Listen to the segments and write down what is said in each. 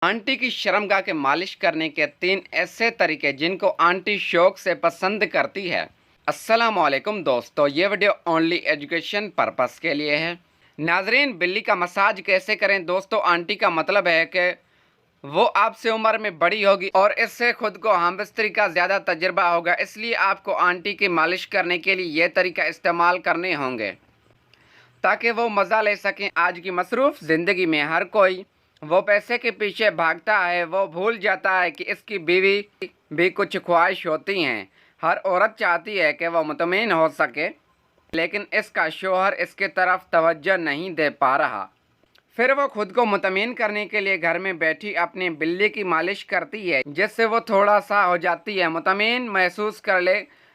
Aunty की शर्मगाह के मालिश करने के 3 ऐसे तरीके जिनको आंटी शौक से पसंद करती है। अस्सलामुअलैकुम दोस्तों, ये वीडियो ओनली एजुकेशन पर्पस के लिए है। नाजरीन, बिल्ली का मसाज कैसे करें? दोस्तों, आंटी का मतलब है कि वो आपसे उम्र में बड़ी होगी और इससे खुद को हमबिस्तरी का ज़्यादा तजर्बा होगा, इसलिए आपको आंटी की मालिश करने के लिए ये तरीका इस्तेमाल करने होंगे ताकि वो मज़ा ले सकें। आज की मसरूफ़ ज़िंदगी में हर कोई वो पैसे के पीछे भागता है, वो भूल जाता है कि इसकी बीवी भी कुछ ख्वाहिश होती हैं। हर औरत चाहती है कि वो मुतमईन हो सके, लेकिन इसका शौहर इसके तरफ तवज्जो नहीं दे पा रहा। फिर वो खुद को मुतमईन करने के लिए घर में बैठी अपनी बिल्ली की मालिश करती है, जिससे वो थोड़ा सा हो जाती है, मुतमईन महसूस कर ले।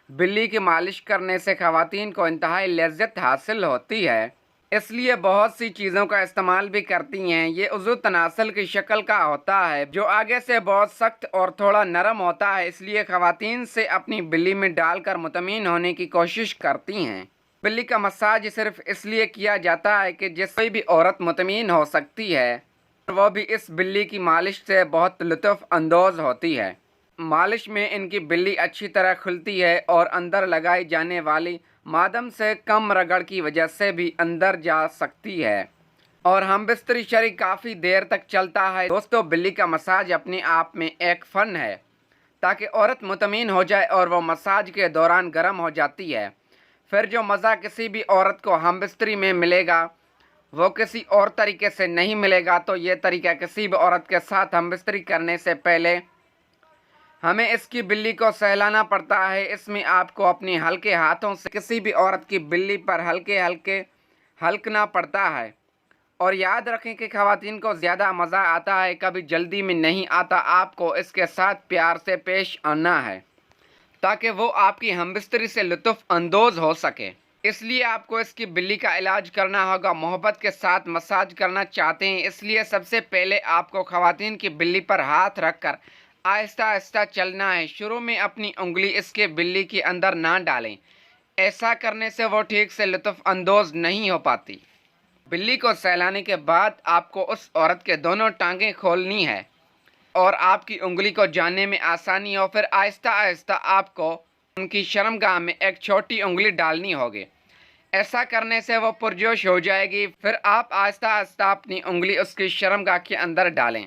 बिल्ली की मालिश करने से ख़वातीन को इंतहाई लज्जत हासिल होती है, इसलिए बहुत सी चीज़ों का इस्तेमाल भी करती हैं। ये उज़ू तनासल की शक्ल का होता है, जो आगे से बहुत सख्त और थोड़ा नरम होता है, इसलिए ख़वातीन से अपनी बिल्ली में डालकर मुतमईन होने की कोशिश करती हैं। बिल्ली का मसाज सिर्फ इसलिए किया जाता है कि जिससे कोई भी औरत मुतमईन हो सकती है, और वो भी इस बिल्ली की मालिश से बहुत लुत्फ़ अंदोज़ होती है। मालिश में इनकी बिल्ली अच्छी तरह खुलती है और अंदर लगाई जाने वाली मादम से कम रगड़ की वजह से भी अंदर जा सकती है और हमबिस्तरी शरी काफ़ी देर तक चलता है। दोस्तों, बिल्ली का मसाज अपने आप में एक फ़न है ताकि औरत मुतमईन हो जाए और वो मसाज के दौरान गर्म हो जाती है। फिर जो मज़ा किसी भी औरत को हमबिस्तरी में मिलेगा वो किसी और तरीके से नहीं मिलेगा। तो ये तरीका किसी भी औरत के साथ हमबिस्तरी करने से पहले हमें इसकी बिल्ली को सहलाना पड़ता है। इसमें आपको अपने हल्के हाथों से किसी भी औरत की बिल्ली पर हल्के हल्के हल्कना पड़ता है। और याद रखें कि ख़वातीन को ज़्यादा मज़ा आता है, कभी जल्दी में नहीं आता। आपको इसके साथ प्यार से पेश आना है ताकि वो आपकी हमबिस्तरी से लुत्फ़ अंदोज़ हो सके। इसलिए आपको इसकी बिल्ली का इलाज करना होगा। मोहब्बत के साथ मसाज करना चाहते हैं, इसलिए सबसे पहले आपको ख़वातीन की बिल्ली पर हाथ रखकर आहिस्ता आहिस्ता चलना है। शुरू में अपनी उंगली इसके बिल्ली के अंदर ना डालें, ऐसा करने से वो ठीक से लुत्फ़ अंदोज़ नहीं हो पाती। बिल्ली को सहलाने के बाद आपको उस औरत के दोनों टांगें खोलनी है और आपकी उंगली को जानने में आसानी हो। फिर आहिस्ता आहिस्ता आपको उनकी शर्मगाह में एक छोटी उंगली डालनी होगी। ऐसा करने से वो पुरजोश हो जाएगी। फिर आप आहिस्ता आहिस्ता अपनी उंगली उसकी शर्मगाह के अंदर डालें।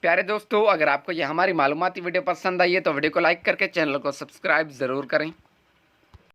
प्यारे दोस्तों, अगर आपको ये हमारी मालूमाती वीडियो पसंद आई है तो वीडियो को लाइक करके चैनल को सब्सक्राइब ज़रूर करें।